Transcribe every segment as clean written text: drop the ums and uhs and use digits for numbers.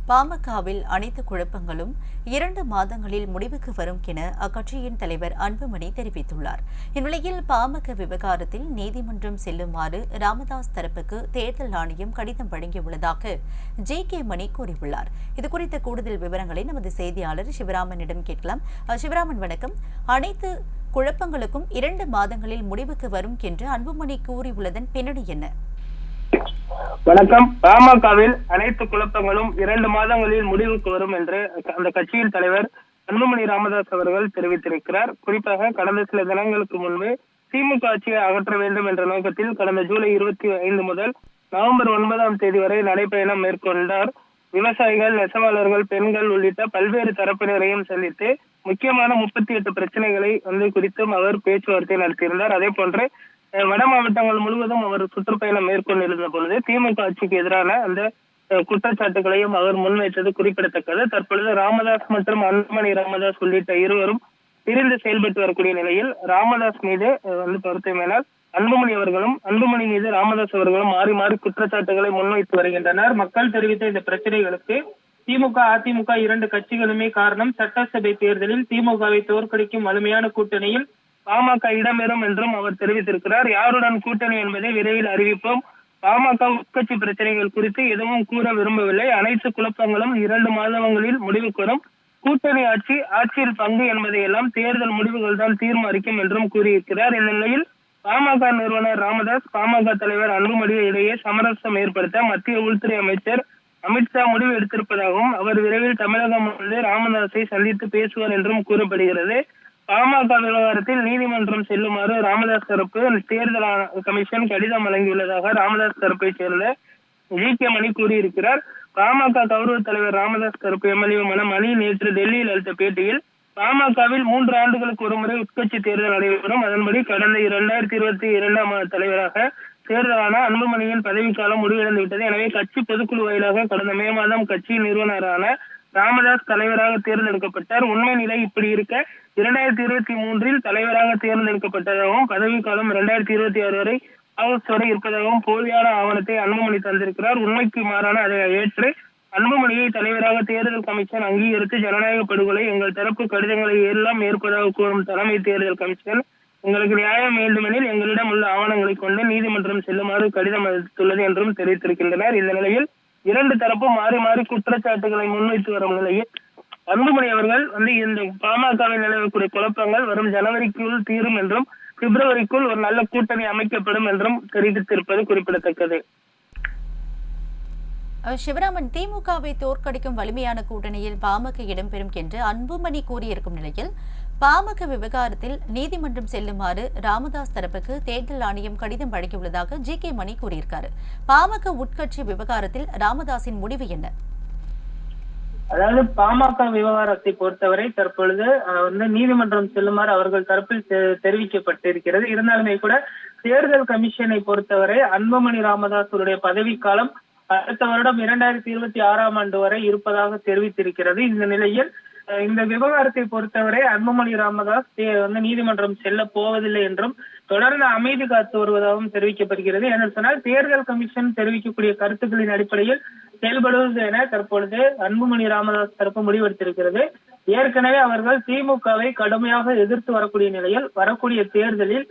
பாமகவில் அனைத்து குழப்பங்களும் 2 மாதங்களில் முடிவுக்கு வரும் என அக்கட்சியின் தலைவர் அன்புமணி தெரிவித்துள்ளார். இந்நிலையில் பாமக விவகாரத்தில் நீதிமன்றம் செல்லுமாறு ராமதாஸ் தரப்புக்கு தேர்தல் ஆணையம் கடிதம் வழங்கியுள்ளதாக ஜே.கே. மணி கூறியுள்ளார். இதுகுறித்த கூடுதல் விவரங்களை நமது செய்தியாளர் சிவராமனிடம் கேட்கலாம். சிவராமன், வணக்கம். அனைத்து குழப்பங்களுக்கும் 2 மாதங்களில் முடிவுக்கு வரும் என்று அன்புமணி கூறியுள்ளதன் பின்னணி என்ன? வணக்கம். பாமகவில் அனைத்து குழப்பங்களும் 2 மாதங்களில் முடிவுக்கு வரும் என்று அந்த கட்சியின் தலைவர் அன்புமணி ராமதாஸ் அவர்கள் தெரிவித்திருக்கிறார். குறிப்பாக கடந்த சில தினங்களுக்கு முன்பு திமுக ஆட்சியை அகற்ற வேண்டும் என்ற நோக்கத்தில் கடந்த ஜூலை 25 முதல் நவம்பர் 9ஆம் தேதி வரை நடைபயணம் மேற்கொண்டார். விவசாயிகள், நெசவாளர்கள், பெண்கள் உள்ளிட்ட பல்வேறு தரப்பினரையும் சந்தித்து முக்கியமான 38 பிரச்சனைகளை குறித்தும் அவர் பேச்சுவார்த்தை நடத்தியிருந்தார். அதே போன்று வட மாவட்டங்கள் முழுவதும் அவர் சுற்றுப்பயணம் மேற்கொண்டிருந்த பொழுது திமுக ஆட்சிக்கு எதிரான அந்த குற்றச்சாட்டுகளையும் அவர் முன்வைத்தது குறிப்பிடத்தக்கது. தற்பொழுது ராமதாஸ் மற்றும் அன்புமணி ராமதாஸ் உள்ளிட்ட இருவரும் பிரிந்து செயல்பட்டு வரக்கூடிய நிலையில் ராமதாஸ் மீது பொறுத்த மேலால் அன்புமணி மீது ராமதாஸ் அவர்களும் மாறி மாறி குற்றச்சாட்டுகளை முன்வைத்து வருகின்றனர். மக்கள் தெரிவித்த இந்த பிரச்சனைகளுக்கு திமுக, அதிமுக 2 கட்சிகளுமே காரணம். சட்டசபை தேர்தலில் திமுகவை தோற்கடிக்கும் வலிமையான கூட்டணியில் பாமக இடம்பெறும் என்றும் அவர் தெரிவித்திருக்கிறார். யாருடன் கூட்டணி என்பதை விரைவில் அறிவிப்போம். பாமக உட்கட்சி பிரச்சனைகள் குறித்து எதுவும் கூற விரும்பவில்லை. அனைத்து குழப்பங்களும் 2 மாதங்களில் முடிவுக்கு வரும். கூட்டணி ஆட்சியில் பங்கு என்பதை எல்லாம் தேர்தல் முடிவுகள் தான் தீர்மானிக்கும் என்றும் கூறியிருக்கிறார். இந்த நிலையில் பாமக நிறுவனர் ராமதாஸ், பாமக தலைவர் அன்புமணி இடையே சமரசம் ஏற்படுத்த மத்திய உள்துறை அமைச்சர் அமித்ஷா முடிவு எடுத்திருப்பதாகவும் அவர் விரைவில் தமிழகம் வந்து ராமதாஸை சந்தித்து பேசுவார் என்றும் கூறப்படுகிறது. பாமக விவகாரத்தில் நீதிமன்றம் செல்லுமாறு ராமதாஸ் தரப்பு தேர்தல் கமிஷன் கடிதம் வழங்கியுள்ளதாக ராமதாஸ் தரப்பை சேர்ந்த ஜே.கே. மணி கூறியிருக்கிறார். பாமக கௌரவ தலைவர் ராமதாஸ் தரப்பு எம்எல்ஏ மணி நேற்று டெல்லியில் அளித்த பேட்டியில் பாமகவில் 3 ஆண்டுகளுக்கு ஒருமுறை உட்கட்சி தேர்தல் நடைபெறும். அதன்படி கடந்த 2022ஆம் தலைவராக தேர்தலான அன்புமணியின் பதவிக்காலம் முடிவடைந்து விட்டது. எனவே கட்சி பொதுக்குழு வாயிலாக கடந்த மே மாதம் கட்சியின் நிறுவனரான ராமதாஸ் தலைவராக தேர்ந்தெடுக்கப்பட்டார். உண்மை நிலை இப்படி இருக்க 2023இல் தலைவராக தேர்ந்தெடுக்கப்பட்டதாகவும் பதவிக்காலம் 2026 வரை ஆகஸ்ட் வரை இருப்பதாகவும் போலியான ஆவணத்தை அன்புமணி தந்திருக்கிறார். உண்மைக்கு மாறான அதை ஏற்று அன்புமணியை தலைவராக தேர்தல் கமிஷன் அங்கீகரித்து ஜனநாயக படுகொலை எங்கள் தரப்பு கடிதங்களை எல்லாம் ஏற்பதாக கூறும் தலைமை தேர்தல் கமிஷன் எங்களுக்கு நியாயம் வேண்டுமெனில் எங்களிடம் உள்ள ஆவணங்களை கொண்டு நீதிமன்றம் செல்லுமாறு கடிதம் அளித்துள்ளது என்றும் தெரிவித்திருக்கின்றனர். இந்த நிலையில் 2 தரப்பும் மாறி மாறி குற்றச்சாட்டுகளை முன்வைத்து வரும் நிலையில் அன்புமணி அவர்கள் இந்த பாமகவில் நிலவக்கூடிய குழப்பங்கள் வரும் ஜனவரிக்குள் தீரும் என்றும் பிப்ரவரிக்குள் ஒரு நல்ல கூட்டணி அமைக்கப்படும் என்றும் தெரிவித்திருப்பது குறிப்பிடத்தக்கது. சிவராமன், திமுகவை தோற்கடிக்கும் வலிமையான கூட்டணியில் பாமக இடம்பெறும் என்று அன்புமணி கூறியிருக்கும் நிலையில் பாமக விவகாரத்தில் நீதிமன்றம் செல்லுமாறு ராமதாஸ் தரப்புக்கு தேர்தல் ஆணையம் கடிதம் வழங்கியுள்ளதாக ஜே.கே. மணி கூறியிருக்காரு. பாமக உட்கட்சி விவகாரத்தில் ராமதாஸின் முடிவு என்ன? அதாவது பாமக விவகாரத்தை பொறுத்தவரை தற்பொழுது நீதிமன்றம் செல்லுமாறு அவர்கள் தரப்பில் தெரிவிக்கப்பட்டிருக்கிறது. இருந்தாலுமே கூட தேர்தல் கமிஷனை பொறுத்தவரை அன்புமணி ராமதாஸுடைய பதவிக்காலம் அடுத்த வருடம் 2026ஆம் ஆண்டு வரை இருப்பதாக தெரிவித்திருக்கிறது. இந்த நிலையில் இந்த விவகாரத்தை பொறுத்தவரை அன்புமணி ராமதாஸ் நீதிமன்றம் செல்ல போவதில்லை என்றும் தொடர்ந்து அமைதி காத்து வருவதாகவும் தெரிவிக்கப்படுகிறது. என்று சொன்னால் தேர்தல் கமிஷன் தெரிவிக்கக்கூடிய கருத்துக்களின் அடிப்படையில் செயல்படுவது என தற்பொழுது அன்புமணி ராமதாஸ் தரப்பு முடிவெடுத்திருக்கிறது. ஏற்கனவே அவர்கள் திமுகவை கடுமையாக எதிர்த்து வரக்கூடிய நிலையில் வரக்கூடிய தேர்தலில்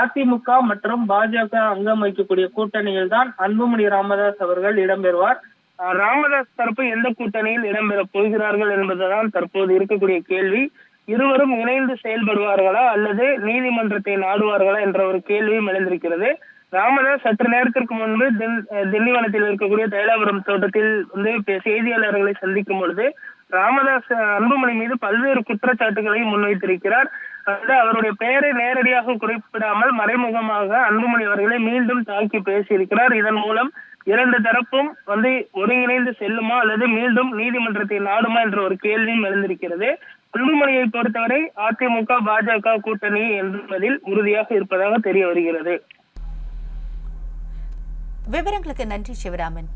அதிமுக மற்றும் பாஜக அங்கம் வகிக்கக்கூடிய கூட்டணியில் தான் அன்புமணி ராமதாஸ் அவர்கள் இடம்பெறுவார். ராமதாஸ் தரப்பு எந்த கூட்டணியில் இடம்பெறப் போகிறார்கள் என்பதுதான் தற்போது இருக்கக்கூடிய கேள்வி. இருவரும் இணைந்து செயல்படுவார்களா அல்லது நீதிமன்றத்தை நாடுவார்களா என்ற ஒரு கேள்வியும் எழுந்திருக்கிறது. ராமதாஸ் சற்று நேரத்திற்கு முன்பு திண்டிவனத்தில் இருக்கக்கூடிய தைலாபுரம் தோட்டத்தில் செய்தியாளர்களை சந்திக்கும் பொழுது ராமதாஸ் அன்புமணி மீது பல்வேறு குற்றச்சாட்டுகளை முன்வைத்திருக்கிறார். அவருடைய பெயரை நேரடியாக குறிப்பிடாமல் மறைமுகமாக அன்புமணி அவர்களை மீண்டும் தாக்கி பேசியிருக்கிறார். இதன் மூலம் 2 தரப்பும் ஒருங்கிணைந்து செல்லுமா அல்லது மீண்டும் நீதிமன்றத்தை நாடுமா என்ற ஒரு கேள்வியும் எழுந்திருக்கிறது. அன்புமணியை பொறுத்தவரை அதிமுக பாஜக கூட்டணி என்பதில் உறுதியாக இருப்பதாக தெரிய வருகிறது. விவரங்களுக்கு நன்றி சிவராமன்.